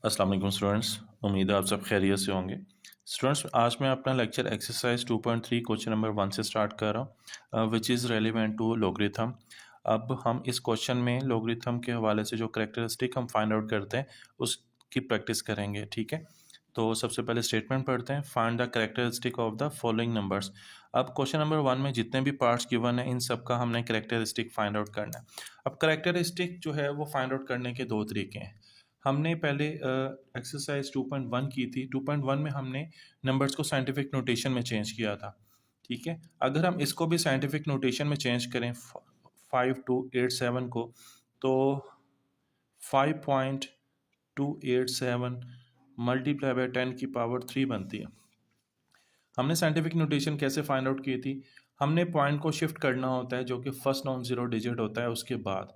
अस्सलाम वालेकुम स्टूडेंट्स, उम्मीद है आप सब खैरियत से होंगे। स्टूडेंट्स, आज मैं अपना लेक्चर एक्सरसाइज 2.3 क्वेश्चन नंबर 1 से स्टार्ट कर रहा हूँ, which is relevant to logarithm. अब हम इस क्वेश्चन में लॉगरिथम के हवाले से जो करैक्टरिस्टिक हम फाइंड आउट करते हैं उसकी प्रैक्टिस करेंगे। ठीक है, तो सबसे पहले स्टेटमेंट पढ़ते हैं, find the characteristic of the following numbers. अब क्वेश्चन नंबर 1 में जितने भी पार्ट्स गिवन है इन सब का हमने करैक्टरिस्टिक फाइंड आउट करना है। अब करैक्टरिस्टिक जो है वो फाइंड आउट करने के दो तरीके हैं। हमने पहले एक्सरसाइज 2.1 की थी। 2.1 में हमने नंबर्स को साइंटिफिक नोटेशन में चेंज किया था। ठीक है, अगर हम इसको भी साइंटिफिक नोटेशन में चेंज करें 5287 को, तो 5.287 मल्टीप्लाई बाय 10 की पावर 3 बनती है। हमने साइंटिफिक नोटेशन कैसे फाइंड आउट की थी? हमने पॉइंट को शिफ्ट करना होता है जो कि फर्स्ट नॉन ज़ीरो डिजिट होता है। उसके बाद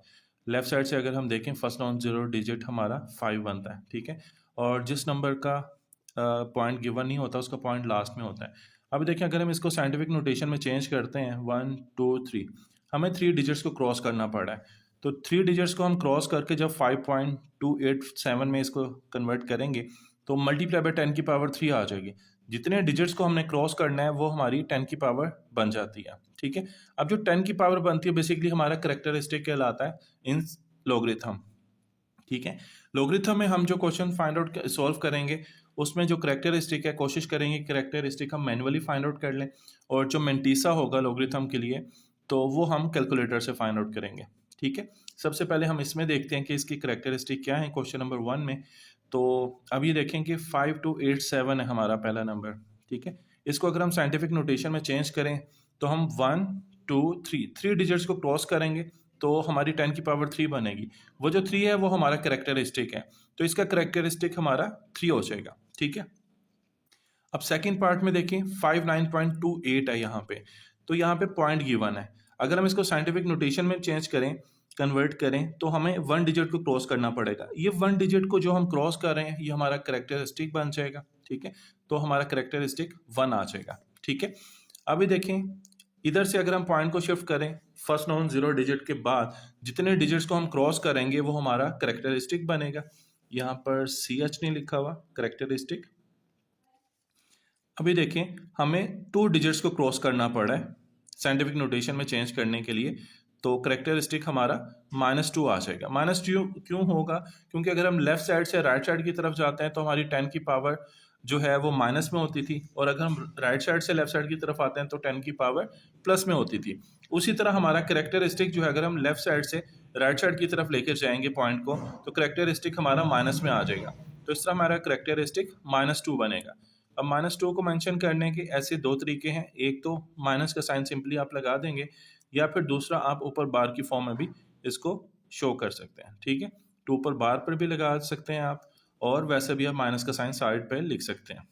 लेफ्ट साइड से अगर हम देखें फर्स्ट नॉन ज़ीरो डिजिट हमारा 5 बनता है। ठीक है, और जिस नंबर का पॉइंट गिवन नहीं होता उसका पॉइंट लास्ट में होता है। अब देखें, अगर हम इसको साइंटिफिक नोटेशन में चेंज करते हैं 1 2 3, हमें 3 डिजिट्स को क्रॉस करना पड़ा है। तो 3 डिजिट्स को हम क्रॉस करके जब 5.287 में इसको कन्वर्ट करेंगे तो मल्टीप्लाई बाय 10 की पावर 3 आ जाएगी। जितने डिजिट्स को हमने क्रॉस करना है वो हमारी 10 की पावर बन जाती है। ठीक है, अब जो 10 की पावर बनती है बेसिकली हमारा करैक्टरिस्टिक कहलाता है इन लॉगरिथम। ठीक है, लॉगरिथम में हम जो क्वेश्चन फाइंड आउट सॉल्व करेंगे उसमें जो करैक्टरिस्टिक है कोशिश करेंगे करैक्टरिस्टिक हम मैन्युअली फाइंड आउट कर लें, और जो मेंटीसा होगा लॉगरिथम के लिए तो वो हम कैलकुलेटर से फाइंड आउट करेंगे। ठीक है, सबसे पहले हम इसमें देखते हैं कि इसकी करैक्टरिस्टिक क्या है क्वेश्चन नंबर 1 में। तो अब ये देखें कि 5287 है हमारा पहला नंबर। ठीक है, इसको अगर हम साइंटिफिक नोटेशन में चेंज करें तो हम 1 2 3 डिजिट्स को क्रॉस करेंगे तो हमारी 10 की पावर 3 बनेगी। वो जो 3 है वो हमारा करैक्टरिस्टिक है, तो इसका करैक्टरिस्टिक हमारा 3 हो जाएगा। ठीक है, अब सेकंड पार्ट में देखें 59.28 है यहाँ पे, तो यहाँ पे पॉइंट गिवन है। अगर हम इसको साइंटिफिक नोटेशन में चेंज करें, कन्वर्ट करें, तो हमें 1 डिजिट को क्रॉस करना पड़ेगा। ये 1 डिजिट को जो हम क्रॉस कर रहे हैं ये हमारा करैक्टरिस्टिक बन जाएगा। ठीक है, तो हमारा करैक्टरिस्टिक 1 आ जाएगा। ठीक है, अभी देखें इधर से अगर हम पॉइंट को शिफ्ट करें फर्स्ट नॉन जीरो डिजिट के बाद जितने डिजिट्स को हम क्रॉस करेंगे वो हमारा करैक्टरिस्टिक बनेगा। यहाँ पर CH नहीं लिखा हुआ, करैक्टरिस्टिक। अभी देखें हमें 2 डिजिट्स को क्रॉस करना पड़ा है साइंटिफिक नोटेशन में चेंज करने के लिए, तो करैक्टरिस्टिक हमारा -2 आ जाएगा। -2 क्यों होगा? क्योंकि अगर हम लेफ्ट साइड से राइट साइड की तरफ जाते हैं तो हमारी 10 की पावर जो है वो माइनस में होती थी, और अगर हम राइट साइड से लेफ्ट साइड की तरफ आते हैं तो 10 की पावर प्लस में होती थी। उसी तरह हमारा करैक्टरिस्टिक जो है अगर हम लेफ्ट साइड से राइट साइड की तरफ लेकर जाएंगे पॉइंट को तो करैक्टरिस्टिक हमारा माइनस में आ जाएगा। तो इस तरह हमारा करैक्टरिस्टिक -2 बनेगा। अब -2 को मेंशन करने के ऐसे दो तरीके हैं, एक तो माइनस का साइन सिंपली आप लगा देंगे, या फिर दूसरा आप ऊपर बार की फॉर्म में भी इसको शो कर सकते हैं। ठीक है, तो ऊपर बार पर भी लगा सकते हैं आप, और वैसे भी आप माइनस का साइन साइड पर लिख सकते हैं।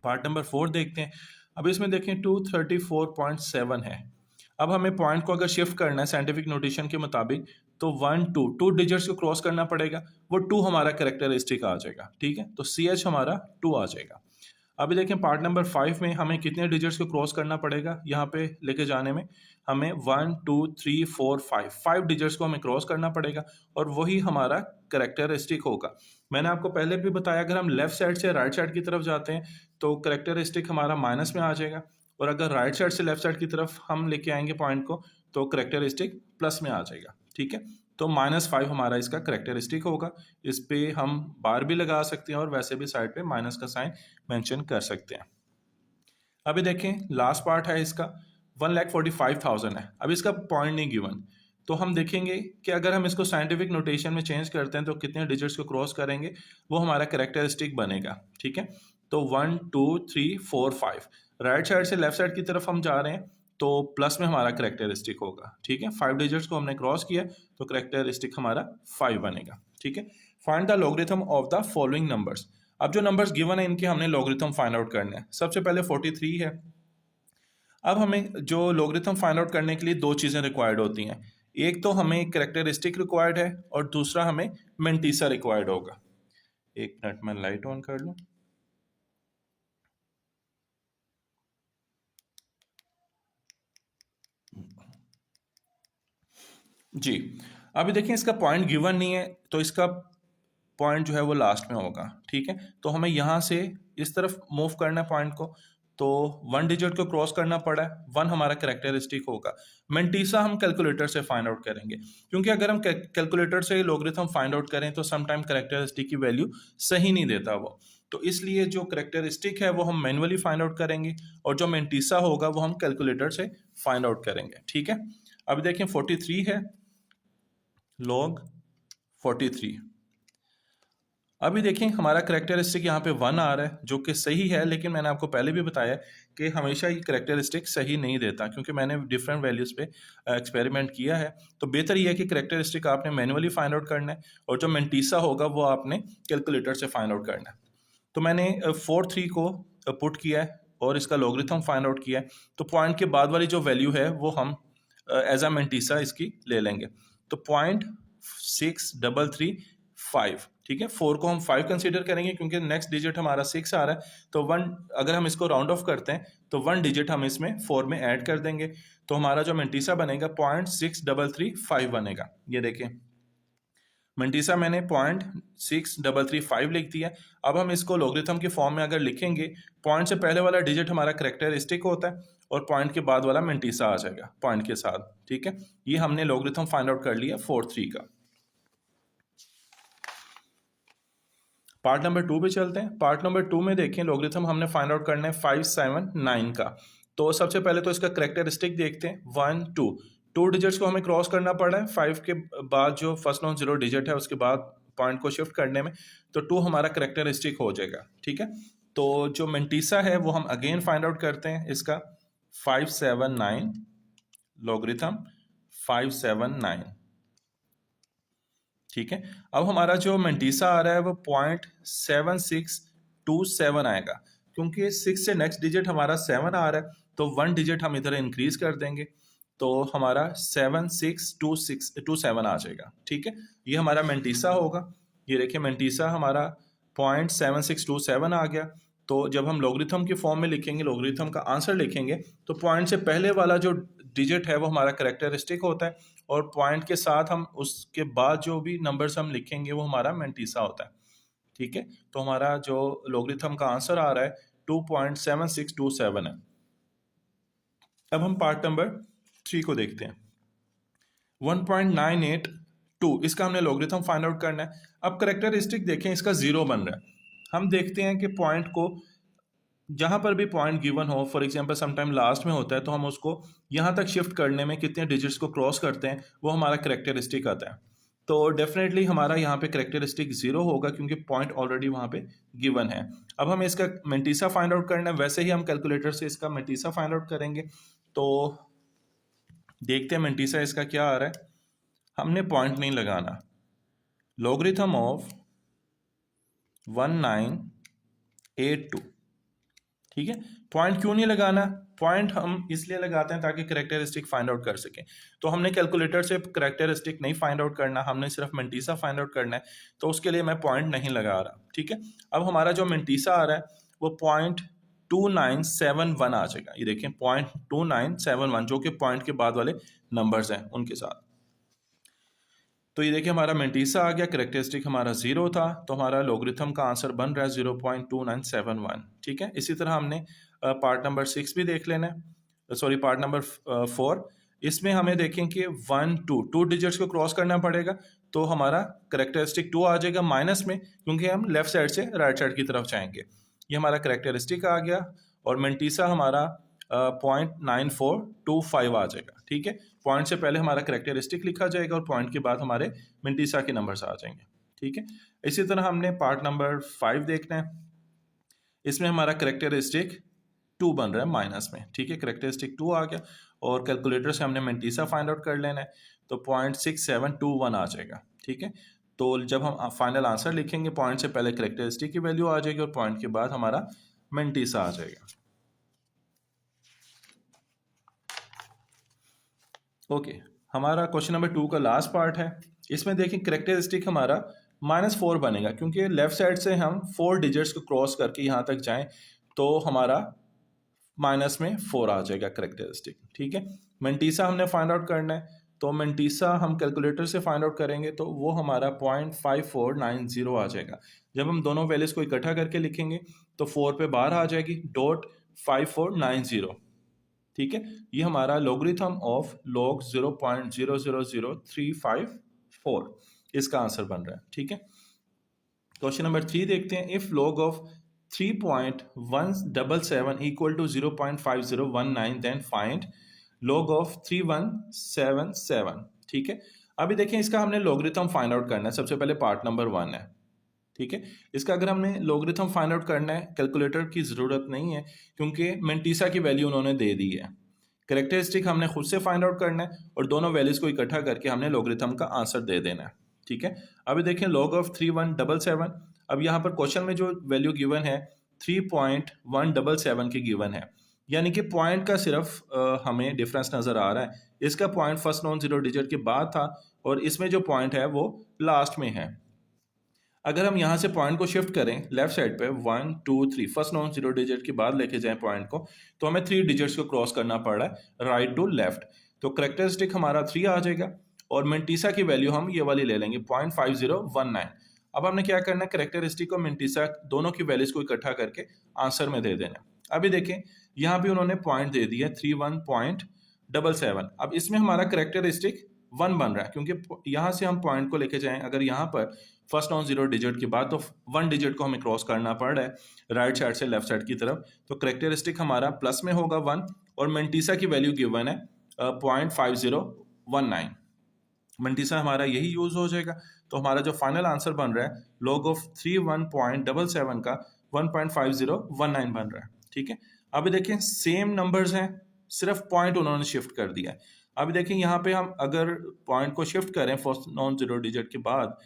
पार्ट नंबर 4 देखते हैं। अब इसमें देखें 234.7 है। अब हमें पॉइंट को अगर शिफ्ट करना है साइंटिफिक नोटेशन के मुताबिक तो 1 2 डिजिट्स को क्रॉस करना पड़ेगा, वो 2 हमारा करैक्टरिस्टिक आ जाएगा। ठीक है, तो CH हमारा 2 आ जाएगा। अभी देखें पार्ट नंबर 5 में हमें कितने डिजिट्स को क्रॉस करना पड़ेगा यहाँ पे लेके जाने में, हमें 1 2 3 4 5 डिजिट्स को हमें क्रॉस करना पड़ेगा, और वही हमारा करैक्टरिस्टिक होगा। मैंने आपको पहले भी बताया अगर हम लेफ्ट साइड से राइट साइड की तरफ जाते हैं तो करैक्टरिस्टिक हमारा माइनस में आ जाएगा, और अगर राइट साइड से लेफ्ट साइड की तरफ हम लेके आएंगे पॉइंट को तो करैक्टरिस्टिक प्लस में आ जाएगा। ठीक है, तो -5 हमारा इसका करैक्टरिस्टिक होगा। इस पे हम बार भी लगा सकते हैं और वैसे भी साइड पे माइनस का साइन मेंशन कर सकते हैं। अभी देखें लास्ट पार्ट है इसका 1,45,000 है। अब इसका पॉइंट नहीं गिवन, तो हम देखेंगे कि अगर हम इसको साइंटिफिक नोटेशन में चेंज करते हैं तो कितने डिजिट्स को क्रॉस करेंगे वो हमारा करैक्टरिस्टिक बनेगा। ठीक है, तो 1 2 3 4 5 राइट साइड से लेफ्ट साइड की तरफ हम जा रहे हैं तो प्लस में हमारा करैक्टरिस्टिक होगा। ठीक है, 5 डिजिट्स को हमने क्रॉस किया तो करैक्टरिस्टिक हमारा 5 बनेगा। ठीक है, find the logarithm of the following numbers. अब जो नंबर्स गिवन है इनके हमने लॉगरिथम फाइंड आउट करने हैं। सबसे पहले 43 है। अब हमें जो लॉगरिथम फाइंड आउट करने के लिए दो चीज़ें रिक्वायर्ड होती हैं, एक तो हमें करैक्टरिस्टिक रिक्वायर्ड है और दूसरा हमें मेंटीसा रिक्वायर्ड होगा। एक मिनट में लाइट ऑन कर लूँ। जी, अभी देखिए इसका पॉइंट गिवन नहीं है तो इसका पॉइंट जो है वो लास्ट में होगा, ठीक है। तो हमें यहाँ से इस तरफ मूव करना है पॉइंट को, तो 1 डिजिट को क्रॉस करना पड़ा है, 1 हमारा कैरेक्टरिस्टिक होगा। मेंटीसा हम कैलकुलेटर से फाइंड आउट करेंगे, क्योंकि अगर हम कैलकुलेटर से लॉगरिथम फाइंड आउट करें तो समटाइम कैरेक्टरिस्टिक की वैल्यू सही नहीं देता वो, तो इसलिए जो कैरेक्टरिस्टिक है वो हम मैनुअली फाइंड आउट करेंगे और जो मेंटीसा होगा वो हम कैलकुलेटर से फाइंड आउट करेंगे, ठीक है। अब देखें 43 है, log 43। अभी देखें हमारा करेक्टरिस्टिक यहाँ पे 1 आ रहा है जो कि सही है, लेकिन मैंने आपको पहले भी बताया कि हमेशा ये करेक्टरिस्टिक सही नहीं देता, क्योंकि मैंने डिफरेंट वैल्यूज़ पे एक्सपेरिमेंट किया है। तो बेहतर ये है कि करेक्टरिस्टिक आपने मैनुअली फाइंड आउट करना है और जो मेंटीसा होगा वो आपने कैलकुलेटर से फाइंड आउट करना है। तो मैंने 43 को पुट किया है और इसका लॉगरिथम फाइंड आउट किया है, तो पॉइंट के बाद वाली जो वैल्यू है वो हम एज अ मेंटीसा इसकी ले लेंगे। तो 0.6335, ठीक है। 4 को हम 5 कंसीडर करेंगे क्योंकि नेक्स्ट डिजिट हमारा 6 आ रहा है, तो 1 अगर हम इसको राउंड ऑफ करते हैं तो 1 डिजिट हम इसमें 4 में ऐड कर देंगे, तो हमारा जो मेंटीसा बनेगा 0.6335 बनेगा। ये देखें मेंटीसा मैंने 0.6335 लिख दिया। अब हम इसको लॉगरिथम के फॉर्म में अगर लिखेंगे, पॉइंट से पहले वाला डिजिट हमारा कैरेक्टरिस्टिक होता है और पॉइंट के बाद वाला मेंटीसा आ जाएगा पॉइंट के साथ, ठीक है। ये हमने लॉगरिथम फाइंड आउट कर लिया 43 का। पार्ट नंबर 2 पे चलते हैं। पार्ट नंबर 2 में देखें लॉगरिथम हमने फाइंड आउट करना है 579 का। तो सबसे पहले तो इसका कैरेक्टरिस्टिक देखते हैं 1 2 2 डिजिट्स को हमें क्रॉस करना पड़ा है, 5 के बाद जो फर्स्ट नॉन जीरो डिजिट है उसके बाद पॉइंट को शिफ्ट करने में, तो 2 हमारा कैरेक्टरिस्टिक हो जाएगा, ठीक है। तो जो मेंटीसा है वो हम अगेन फाइंड आउट करते हैं इसका 579 लॉगरिथम 579, ठीक है। अब हमारा जो मेंटीसा आ रहा है वो 0.7627 आएगा, क्योंकि 6 से नेक्स्ट डिजिट हमारा 7 आ रहा है, तो 1 डिजिट हम इधर इंक्रीज कर देंगे तो हमारा 7627 आ जाएगा, ठीक है। ये हमारा मेंटीसा होगा। ये देखिए मेंटीसा हमारा 0.7627 आ गया। तो जब हम लॉगरिथम के फॉर्म में लिखेंगे, लॉगरिथम का आंसर लिखेंगे, तो पॉइंट से पहले वाला जो डिजिट है वो हमारा कैरेक्टरिस्टिक होता है और पॉइंट के साथ हम उसके बाद जो भी नंबर्स हम लिखेंगे वो हमारा मेंटीसा होता है, ठीक है। तो हमारा जो लॉगरिथम का आंसर आ रहा है 2.7627 है। अब हम पार्ट नंबर 3 को देखते हैं। 1.982 इसका हमने लॉगरिथम फाइंड आउट करना है। अब कैरेक्टरिस्टिक देखें इसका 0 बन रहा है। हम देखते हैं कि पॉइंट को जहाँ पर भी पॉइंट गिवन हो, फॉर एग्जांपल समटाइम लास्ट में होता है, तो हम उसको यहाँ तक शिफ्ट करने में कितने डिजिट्स को क्रॉस करते हैं वो हमारा कैरेक्टरिस्टिक आता है। तो डेफिनेटली हमारा यहाँ पे कैरेक्टरिस्टिक 0 होगा क्योंकि पॉइंट ऑलरेडी वहाँ पे गिवन है। अब हमें इसका मेंटीसा फाइंड आउट करना है, वैसे ही हम कैलकुलेटर से इसका मेंटीसा फाइंड आउट करेंगे। तो देखते हैं मेंटीसा इसका क्या आ रहा है। हमने पॉइंट नहीं लगाना, लॉगरिथम ऑफ 1982, ठीक है। पॉइंट क्यों नहीं लगाना? पॉइंट हम इसलिए लगाते हैं ताकि कैरेक्टरिस्टिक फाइंड आउट कर सकें। तो हमने कैलकुलेटर से कैरेक्टरिस्टिक नहीं फाइंड आउट करना, हमने सिर्फ मेंटीसा फाइंड आउट करना है, तो उसके लिए मैं पॉइंट नहीं लगा रहा, ठीक है। अब हमारा जो मेंटीसा आ रहा है वो 0.2971 आ जाएगा। ये देखें 0.2971 जो कि पॉइंट के बाद वाले नंबर्स हैं उनके साथ। तो ये देखिए हमारा मेंटीसा आ गया, कैरेक्टरिस्टिक हमारा 0 था, तो हमारा लॉगरिथम का आंसर बन रहा है 0.2971, ठीक है। इसी तरह हमने पार्ट नंबर 6 भी देख लेना है, सॉरी पार्ट नंबर 4। इसमें हमें देखें कि 1 2 डिजिट्स को क्रॉस करना पड़ेगा, तो हमारा कैरेक्टरिस्टिक 2 आ जाएगा माइनस में, क्योंकि हम लेफ्ट साइड से राइट साइड की तरफ जाएंगे। ये हमारा कैरेक्टरिस्टिक आ गया और मेंटीसा हमारा 0.9425 आ जाएगा, ठीक है। पॉइंट से पहले हमारा कैरेक्टरिस्टिक लिखा जाएगा और पॉइंट के बाद हमारे मेंटीसा के नंबर्स आ जाएंगे, ठीक है। इसी तरह हमने पार्ट नंबर 5 देखना है। इसमें हमारा कैरेक्टरिस्टिक 2 बन रहा है माइनस में, ठीक है। कैरेक्टरिस्टिक 2 आ गया और कैलकुलेटर से हमने मेंटीसा फाइंड आउट कर लेना है, तो 0.6721 आ जाएगा, ठीक है। तो जब हम फाइनल आंसर लिखेंगे, पॉइंट से पहले कैरेक्टरिस्टिक की वैल्यू आ जाएगी और पॉइंट के बाद हमारा मेंटीसा आ जाएगा। ओके, हमारा क्वेश्चन नंबर 2 का लास्ट पार्ट है। इसमें देखें कैरेक्टरिस्टिक हमारा -4 बनेगा, क्योंकि लेफ्ट साइड से हम 4 डिजिट्स को क्रॉस करके यहाँ तक जाएं तो हमारा -4 आ जाएगा कैरेक्टरिस्टिक, ठीक है। मेंटीसा हमने फाइंड आउट करना है, तो मेंटीसा हम कैलकुलेटर से फाइंड आउट करेंगे तो वो हमारा 0.5490 आ जाएगा। जब हम दोनों वैल्यूज को इकट्ठा करके लिखेंगे तो 4 पे बाहर आ जाएगी .5490। ठीक है, ये हमारा लॉगरिथम ऑफ log 0.000354 इसका आंसर बन रहा है। ठीक है, क्वेश्चन नंबर 3 देखते हैं। If log of 3.177 equal to 0.5019 then find log of 3177। ठीक है, अभी देखें इसका हमने लॉगरिथम फाइंड आउट करना है। सबसे पहले पार्ट नंबर 1 है। ठीक है, इसका अगर हमने लॉगरिथम फाइंड आउट करना है कैलकुलेटर की ज़रूरत नहीं है क्योंकि मेंटीसा की वैल्यू उन्होंने दे दी है। करेक्टरिस्टिक हमने खुद से फाइंड आउट करना है और दोनों वैल्यूज को इकट्ठा करके हमने लॉगरिथम का आंसर दे देना है। ठीक है, अभी देखें log ऑफ 3177। अब यहाँ पर क्वेश्चन में जो वैल्यू गिवन है 3.177 की गिवन है, यानी कि पॉइंट का सिर्फ हमें डिफरेंस नज़र आ रहा है। इसका point first non zero digit के बाद था और इसमें जो पॉइंट है वो लास्ट में है। अगर हम यहाँ से पॉइंट को शिफ्ट करें लेफ्ट साइड पे 1 2 3 फर्स्ट नॉन जीरो डिजिट के बाद लेके जाएं पॉइंट को, तो हमें 3 डिजिट्स को क्रॉस करना पड़ रहा है राइट टू लेफ्ट। तो करेक्टरिस्टिक हमारा 3 आ जाएगा और मेंटीसा की वैल्यू हम ये वाली ले लेंगे 0.5019। अब हमने क्या करना है, करेक्टरिस्टिक और मेंटीसा दोनों की वैल्यूज को इकट्ठा करके आंसर में दे देना। अभी देखें यहाँ भी उन्होंने पॉइंट दे दिया 31.77। अब इसमें हमारा करेक्टरिस्टिक 1 बन रहा है क्योंकि यहाँ से हम पॉइंट को लेके जाएं अगर यहाँ पर फर्स्ट नॉन जीरो डिजिट के बाद तो 1 डिजिट को हमें क्रॉस करना पड़ रहा है राइट साइड से लेफ्ट साइड की तरफ। तो करेक्टरिस्टिक हमारा प्लस में होगा 1 और मेंटीसा की वैल्यू गिवन है 0.5019। मेंटीसा हमारा यही यूज हो जाएगा। तो हमारा जो फाइनल आंसर बन रहा है log ऑफ 31.77 का 1.5019 बन रहा है। ठीक है, अभी देखें सेम नंबर्स हैं, सिर्फ पॉइंट उन्होंने शिफ्ट कर दिया है। अभी देखें यहाँ पे हम अगर पॉइंट को शिफ्ट करें फर्स्ट नॉन जीरो डिजिट के बाद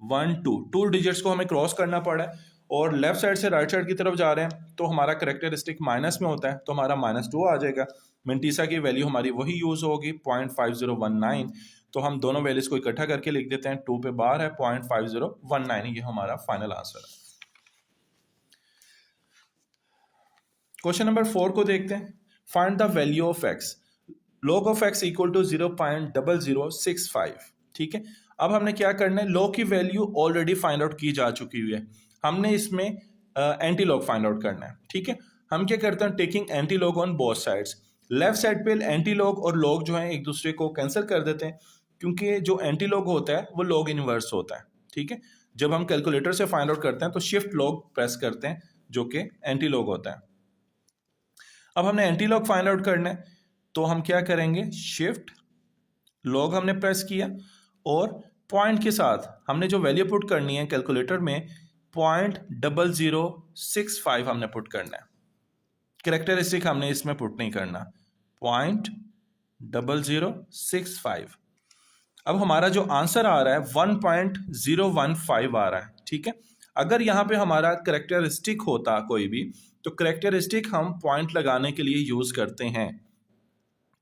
1 2 डिजिट्स को हमें क्रॉस करना पड़ा है और लेफ्ट साइड से राइट साइड की तरफ जा रहे हैं तो हमारा करेक्टरिस्टिक माइनस में होता है तो हमारा -2 आ जाएगा। मेंटीसा की वैल्यू हमारी वही यूज होगी 0.5019। तो हम दोनों वैल्यूज को इकट्ठा करके लिख देते हैं, 2 पे बाहर है 0.5019, ये हमारा फाइनल आंसर है। क्वेश्चन नंबर 4 को देखते हैं। Find the value of x. log of x equal to 0.0065। ठीक है, अब हमने क्या करना है, log की वैल्यू ऑलरेडी फाइंड आउट की जा चुकी हुई है, हमने इसमें एंटी लॉग फाइंड आउट करना है। ठीक है, हम क्या करते हैं, taking anti log on both sides. Left side पे एंटी लॉग और लॉग जो है एक दूसरे को कैंसिल कर देते हैं क्योंकि जो एंटी लॉग होता है वो लॉग इनवर्स होता है। ठीक है, जब हम कैलकुलेटर से फाइंड आउट करते हैं तो शिफ्ट लॉग प्रेस करते हैं जो कि एंटी लॉग होता है। अब हमने एंटी लॉग फाइंड आउट करना है तो हम क्या करेंगे, शिफ्ट लॉग हमने प्रेस किया और पॉइंट के साथ हमने जो वैल्यू पुट करनी है कैलकुलेटर में 0.0065 हमने पुट करना है। कैरेक्टरिस्टिक हमने इसमें पुट नहीं करना, 0.0065। अब हमारा जो आंसर आ रहा है 1.015 आ रहा है। ठीक है, अगर यहाँ पे हमारा कैरेक्टरिस्टिक होता कोई भी तो कैरेक्टरिस्टिक हम पॉइंट लगाने के लिए यूज करते हैं।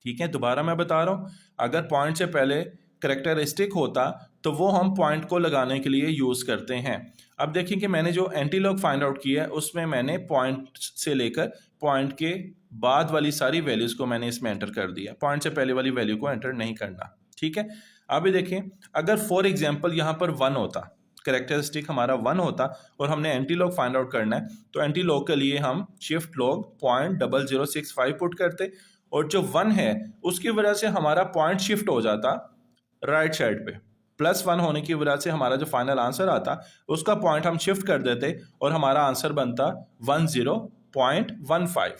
ठीक है, दोबारा मैं बता रहा हूं, अगर पॉइंट से पहले कैरेक्टरिस्टिक होता तो वो हम पॉइंट को लगाने के लिए यूज करते हैं। अब देखिए कि मैंने जो एंटी लॉग फाइंड आउट किया है उसमें मैंने पॉइंट से लेकर पॉइंट के बाद वाली सारी वैल्यूज को मैंने इसमें एंटर कर दिया, पॉइंट से पहले वाली वैल्यू को एंटर नहीं करना। ठीक है, अभी देखें अगर फॉर एग्जाम्पल यहाँ पर 1 होता, कैरेक्टरिस्टिक हमारा 1 होता और हमने एंटी लॉग फाइंड आउट करना है तो एंटी लॉग के लिए हम शिफ्ट लॉग 0.0065 पुट करते और जो 1 है उसकी वजह से हमारा पॉइंट शिफ्ट हो जाता राइट साइड पे, +1 होने की वजह से हमारा जो फाइनल आंसर आता उसका पॉइंट हम शिफ्ट कर देते और हमारा आंसर बनता 10.15।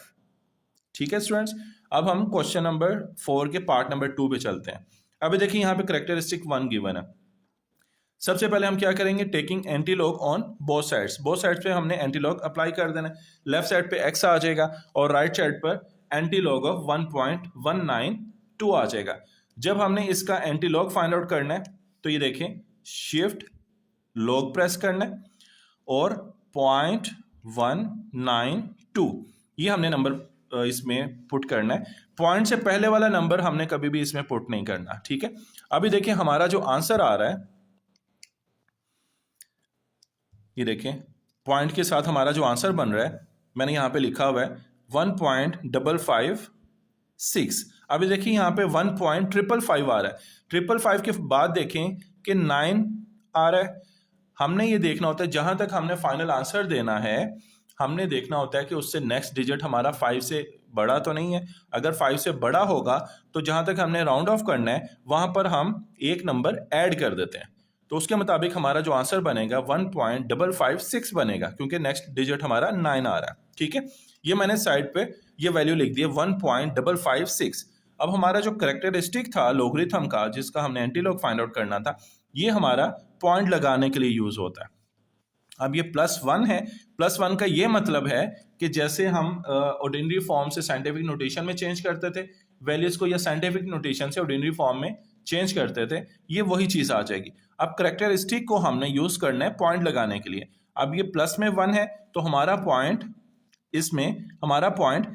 ठीक है स्टूडेंट्स, अब हम क्वेश्चन नंबर 4 के पार्ट नंबर 2 पे चलते हैं। अभी देखिए यहाँ पे कैरेक्टरिस्टिक 1 गिवन है। सबसे पहले हम क्या करेंगे, taking anti log on both sides. Both sides पे हमने एंटी लॉग अप्लाई कर देना है। लेफ्ट साइड पे x आ जाएगा और राइट साइड पर एंटी लॉग ऑफ 1.192 आ जाएगा। जब हमने इसका एंटी लॉग फाइंड आउट करना है तो ये देखें शिफ्ट लॉग प्रेस करना है और 0.192 ये हमने नंबर इसमें पुट करना है। पॉइंट से पहले वाला नंबर हमने कभी भी इसमें पुट नहीं करना। ठीक है, अभी देखें हमारा जो आंसर आ रहा है, ये देखें पॉइंट के साथ हमारा जो आंसर बन रहा है मैंने यहाँ पे लिखा हुआ है 1.556। अभी देखिए यहाँ पे 1.555 आ रहा है, 555 के बाद देखें कि 9 आ रहा है। हमने ये देखना होता है, जहां तक हमने फाइनल आंसर देना है हमने देखना होता है कि उससे नेक्स्ट डिजिट हमारा 5 से बड़ा तो नहीं है। अगर 5 से बड़ा होगा तो जहां तक हमने राउंड ऑफ करना है वहां पर हम एक नंबर ऐड कर देते हैं, तो उसके मुताबिक हमारा जो आंसर बनेगा 1.556 बनेगा, क्योंकि नेक्स्ट डिजिट हमारा 9 आ रहा है। ठीक है, ये मैंने साइड पे ये वैल्यू लिख दी है 1.556। अब हमारा जो करेक्टरिस्टिक था लोगरिथम का, जिसका हमने एंटीलॉग फाइंड आउट करना था, ये हमारा पॉइंट लगाने के लिए यूज होता है। अब ये +1 है, +1 का ये मतलब है कि जैसे हम ऑर्डिनरी फॉर्म से साइंटिफिक नोटेशन में चेंज करते थे वैल्यूज को, या साइंटिफिक नोटेशन से ऑर्डिनरी फॉर्म में चेंज करते थे, ये वही चीज आ जाएगी। अब करेक्टरिस्टिक को हमने यूज करना है पॉइंट लगाने के लिए। अब ये प्लस में 1 है तो हमारा पॉइंट, इसमें हमारा पॉइंट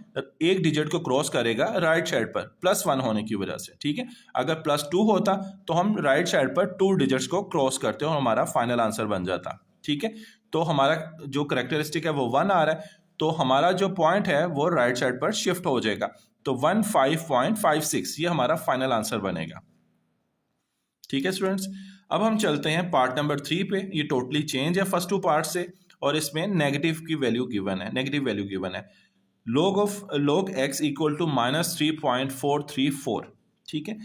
एक डिजिट को क्रॉस करेगा राइट साइड पर +1 होने की वजह से। ठीक है, अगर +2 होता तो हम राइट साइड पर 2 डिजिट्स को क्रॉस करते और हमारा फाइनल आंसर बन जाता। ठीक है, तो हमारा जो करेक्टरिस्टिक है वो 1 आ रहा है, तो हमारा जो पॉइंट है वो राइट साइड पर शिफ्ट हो जाएगा, तो 15.56 ये हमारा फाइनल आंसर बनेगा। ठीक है स्टूडेंट्स, अब हम चलते हैं पार्ट नंबर 3 पे। ये टोटली चेंज है फर्स्ट 2 पार्ट से, और इसमें नेगेटिव की वैल्यू गिवन है, नेगेटिव वैल्यू गिवन है। log x equal to -3.434। ठीक है,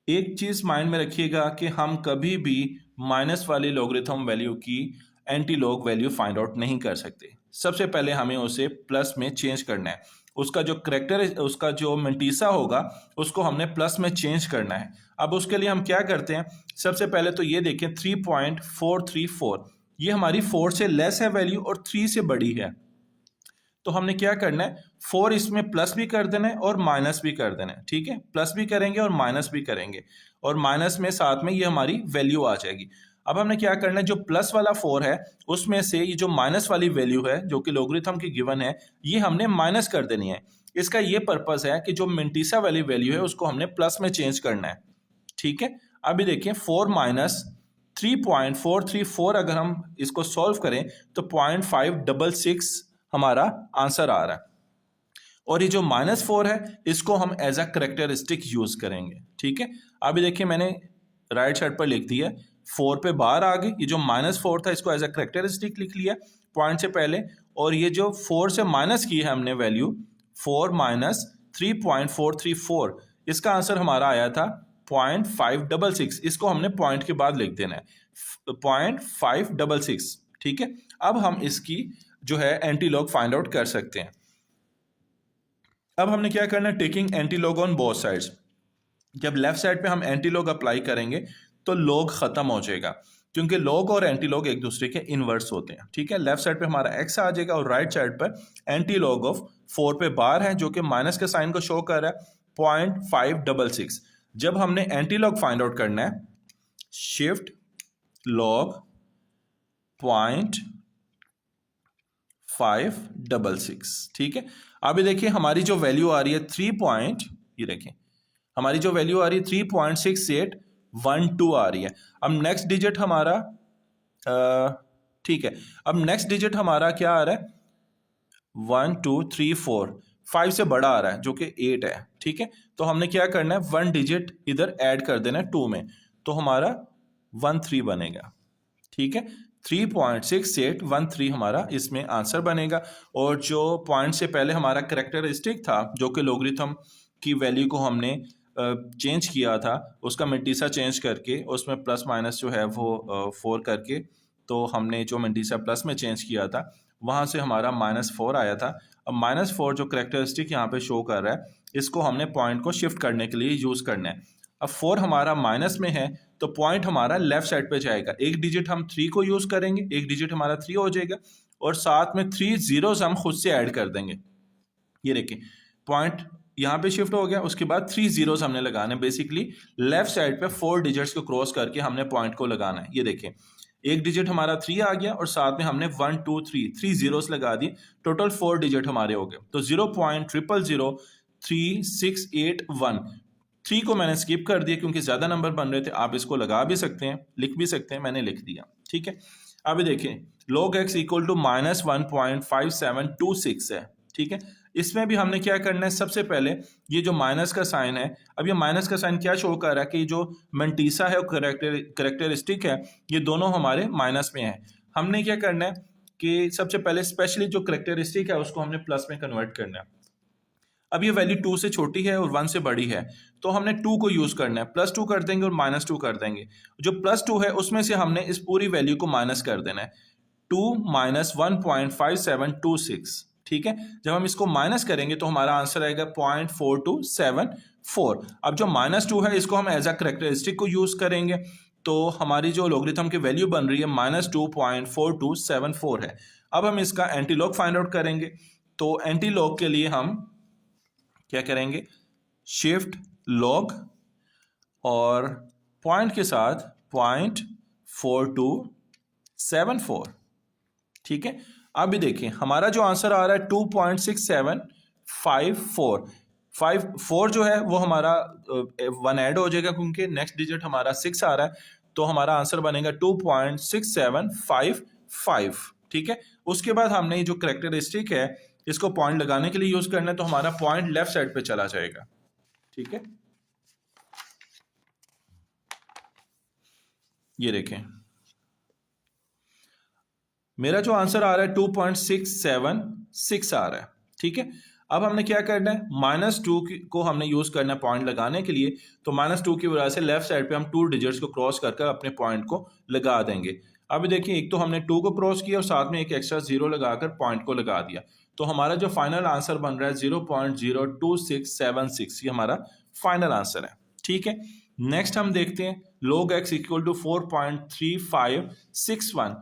एक चीज माइंड में रखिएगा कि हम कभी भी माइनस वाली लॉगरिथम वैल्यू की anti log value find out नहीं कर सकते। सबसे पहले हमें उसे प्लस में चेंज करना है, उसका जो करेक्टर, उसका जो मेंटीसा होगा उसको हमने प्लस में चेंज करना है। अब उसके लिए हम क्या करते हैं, सबसे पहले तो ये देखें 3.434, ये हमारी 4 से लेस है वैल्यू और 3 से बड़ी है, तो हमने क्या करना है 4 इसमें प्लस भी कर देना है और माइनस भी कर देना है। ठीक है, प्लस भी करेंगे और माइनस भी करेंगे, और माइनस में साथ में ये हमारी वैल्यू आ जाएगी। अब हमने क्या करना है, जो प्लस वाला 4 है उसमें से ये जो माइनस वाली वैल्यू है जो कि लॉगरिथम की गिवन है, ये हमने माइनस कर देनी है। इसका ये पर्पस है कि जो मेंटीसा वाली वैल्यू है उसको हमने प्लस में चेंज करना है। ठीक है, अभी देखिए 4 माइनस 3.434, अगर हम इसको सॉल्व करें तो 0.566 हमारा आंसर आ रहा है, और ये जो -4 है इसको हम एज अ करेक्टरिस्टिक यूज करेंगे। ठीक है, अभी देखिए मैंने राइट साइड पर लिख दिया 4 पे बाहर आ गई, ये जो -4 था इसको एज अ करेक्टरिस्टिक लिख लिया पॉइंट से पहले, और ये जो 4 से माइनस की है हमने वैल्यू 4 माइनस 3.434, इसका आंसर हमारा आया था 0.566, इसको हमने पॉइंट के बाद लिख देना है 0.566। ठीक है, अब हम इसकी जो है एंटी लॉग फाइंड आउट कर सकते हैं। अब हमने क्या करना है, taking anti log on both sides. जब लेफ्ट साइड पे हम एंटी लॉग अप्लाई करेंगे तो लॉग खत्म हो जाएगा, क्योंकि लॉग और एंटी लॉग एक दूसरे के इनवर्स होते हैं। ठीक है, लेफ्ट साइड पे हमारा x आ जाएगा और राइट साइड पर एंटी लॉग ऑफ 4 पे बार है जो कि माइनस के साइन को शो कर रहा है 0.566। जब हमने एंटी लॉग फाइंड आउट करना है, शिफ्ट लॉग 0.566। ठीक है, अभी देखिए हमारी जो वैल्यू आ रही है 3. ये देखें हमारी जो वैल्यू आ रही है 3.6812 आ रही है। अब नेक्स्ट डिजिट हमारा ठीक है, अब नेक्स्ट डिजिट हमारा क्या आ रहा है 1 2 3 4, 5 से बड़ा आ रहा है जो कि 8 है। ठीक है, तो हमने क्या करना है 1 डिजिट इधर ऐड कर देना है 2 में, तो हमारा 13 बनेगा। ठीक है, 3.6813 हमारा इसमें आंसर बनेगा। और जो पॉइंट से पहले हमारा करेक्टरिस्टिक था जो कि लॉगरिथम की वैल्यू को हमने चेंज किया था, उसका मेंटीसा चेंज करके उसमें प्लस माइनस जो है वो 4 करके, तो हमने जो मेंटीसा प्लस में चेंज किया था वहाँ से हमारा -4 आया था। अब -4 जो करेक्टरिस्टिक यहाँ पे शो कर रहा है, इसको हमने पॉइंट को शिफ्ट करने के लिए यूज़ करना है। अब 4 हमारा माइनस में है तो पॉइंट हमारा लेफ्ट साइड पे जाएगा, एक डिजिट हम 3 को यूज़ करेंगे, एक डिजिट हमारा 3 हो जाएगा, और साथ में 3 जीरोस हम खुद से ऐड कर देंगे। ये देखिए पॉइंट यहाँ पे शिफ्ट हो गया, उसके बाद 3 जीरोस हमने लगाने, बेसिकली लेफ्ट साइड पे 4 डिजिट्स को क्रॉस करके हमने पॉइंट को लगाना है। ये देखिए एक डिजिट हमारा 3 आ गया और साथ में हमने 1 2 3 जीरोस लगा दिए, टोटल 4 डिजिट हमारे हो गए, तो 0.000368 3 को मैंने स्किप कर दिया क्योंकि ज्यादा नंबर बन रहे थे। आप इसको लगा भी सकते हैं, लिख भी सकते हैं, मैंने लिख दिया। ठीक है, अभी देखें log x इक्वल टू -1.5726 है। ठीक है। इसमें भी हमने क्या करना है, सबसे पहले ये जो माइनस का साइन है, अब ये माइनस का साइन क्या शो कर रहा है कि जो मेंटीसा है और करेक्टरिस्टिक है ये दोनों हमारे माइनस में है। हमने क्या करना है कि सबसे पहले स्पेशली जो करेक्टरिस्टिक है उसको हमने प्लस में कन्वर्ट करना है। अब ये वैल्यू 2 से छोटी है और 1 से बड़ी है, तो हमने 2 को यूज करना है, +2 कर देंगे और -2 कर देंगे। जो +2 है उसमें से हमने इस पूरी वैल्यू को माइनस कर देना है, 2 माइनस 1.5726, ठीक है। जब हम इसको माइनस करेंगे तो हमारा आंसर आएगा 0.4274। अब जो -2 है इसको हम एज अ करेक्टरिस्टिक को यूज करेंगे, तो हमारी जो लॉगरिथम की वैल्यू बन रही है -2.4274 है। अब हम इसका एंटीलॉग फाइंड आउट करेंगे, तो एंटीलॉग के लिए हम क्या करेंगे, शिफ्ट लॉग और पॉइंट के साथ 0.4274, ठीक है। अब देखें हमारा जो आंसर आ रहा है 2.6754, 4 जो है वो हमारा 1 ऐड हो जाएगा क्योंकि नेक्स्ट डिजिट हमारा 6 आ रहा है, तो हमारा आंसर बनेगा 2.6755, ठीक है। उसके बाद हमने जो करेक्टरिस्टिक है इसको पॉइंट लगाने के लिए यूज करना है, तो हमारा पॉइंट लेफ्ट साइड पे चला जाएगा, ठीक है। ये देखें मेरा जो आंसर आ रहा है 2.676 आ रहा है, ठीक है। अब हमने क्या करना है, -2 को हमने यूज करना है पॉइंट लगाने के लिए, तो -2 की वजह से लेफ्ट साइड पे हम 2 डिजिट्स को क्रॉस करके अपने पॉइंट को लगा देंगे। अब देखिए एक तो हमने 2 को क्रॉस किया और साथ में एक एक्स्ट्रा 0 लगाकर पॉइंट को लगा दिया, तो हमारा जो फाइनल आंसर बन रहा है 0.02676, ये हमारा फाइनल आंसर है, ठीक है। नेक्स्ट हम देखते हैं log x इक्वल टू 4.3561।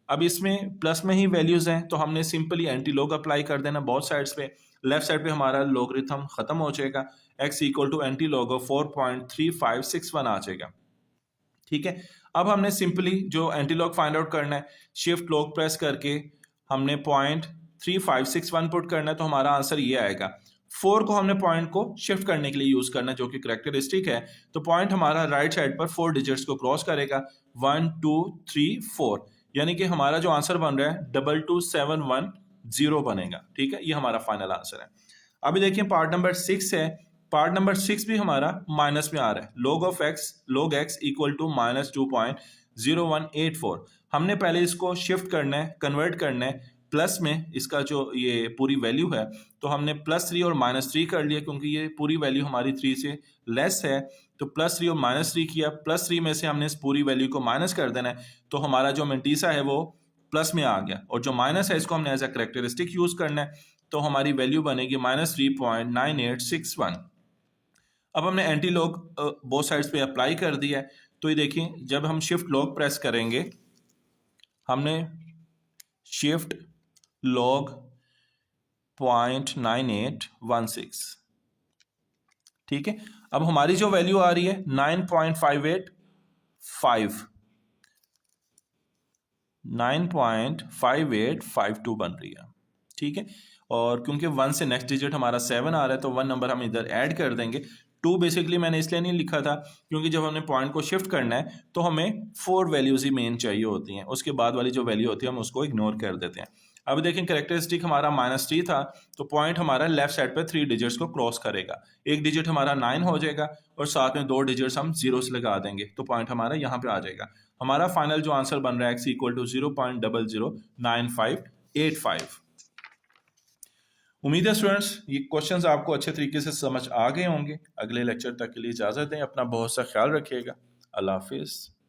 अब इसमें प्लस में ही वैल्यूज हैं, तो हमने सिंपली एंटी लॉग अप्लाई कर देना बहुत साइड्स पे। लेफ्ट साइड पे हमारा लॉगरिथम खत्म हो जाएगा, x equal to anti log of 4.3561 आ जाएगा, ठीक है। अब हमने सिंपली जो एंटी लॉग फाइंड आउट करना है, शिफ्ट लॉग प्रेस करके हमने 0.3561 पुट करना है, तो हमारा आंसर ये आएगा। 4 को हमने पॉइंट को शिफ्ट करने के लिए यूज करना है जो कि करेक्टरिस्टिक है, तो पॉइंट हमारा राइट साइड पर 4 डिजिट्स को क्रॉस करेगा, 1 2 3 4, यानी कि हमारा जो आंसर बन रहा है 22710 बनेगा, ठीक है। ये हमारा फाइनल आंसर है। अभी देखिए पार्ट नंबर 6 है, पार्ट नंबर 6 भी हमारा माइनस में आ रहा है, log x इक्वल टू -2.0184। हमने पहले इसको शिफ्ट करना है, कन्वर्ट करना है प्लस में, इसका जो ये पूरी वैल्यू है, तो हमने +3 और -3 कर लिया क्योंकि ये पूरी वैल्यू हमारी 3 से लेस है, तो +3 और -3 किया, +3 में से हमने इस पूरी वैल्यू को माइनस कर देना है, तो हमारा जो मेंटीसा है वो प्लस में आ गया, और जो माइनस है इसको हमने एज अ करेक्टरिस्टिक यूज करना है, तो हमारी वैल्यू बनेगी -3.9861। अब हमने एंटी लॉग बोथ साइड्स पे अप्लाई कर दिया है, तो ये देखिए जब हम शिफ्ट लॉग प्रेस करेंगे, हमने शिफ्ट लॉग 0.9816, ठीक है। अब हमारी जो वैल्यू आ रही है 9.5852 बन रही है, ठीक है। और क्योंकि 1 से नेक्स्ट डिजिट हमारा 7 आ रहा है, तो 1 नंबर हम इधर ऐड कर देंगे। 2 बेसिकली मैंने इसलिए नहीं लिखा था क्योंकि जब हमने पॉइंट को शिफ्ट करना है तो हमें 4 वैल्यूज ही मेन चाहिए होती हैं, उसके बाद वाली जो वैल्यू होती है हम उसको इग्नोर कर देते हैं। अब देखें करेक्टरिस्टिक हमारा -3 था, तो पॉइंट हमारा लेफ्ट साइड पे 3 डिजिट्स को क्रॉस करेगा, एक डिजिट हमारा 9 हो जाएगा और साथ में 2 डिजिट्स हम 0 से लगा देंगे, तो पॉइंट हमारा यहाँ पे आ जाएगा। हमारा फाइनल जो आंसर बन रहा है x इक्वल टू 0.009585। उम्मीद है स्टूडेंट्स ये क्वेश्चंस आपको अच्छे तरीके से समझ आ गए होंगे। अगले लेक्चर तक के लिए इजाज़त दें, अपना बहुत सा ख्याल रखिएगा। अल्लाह हाफिज़।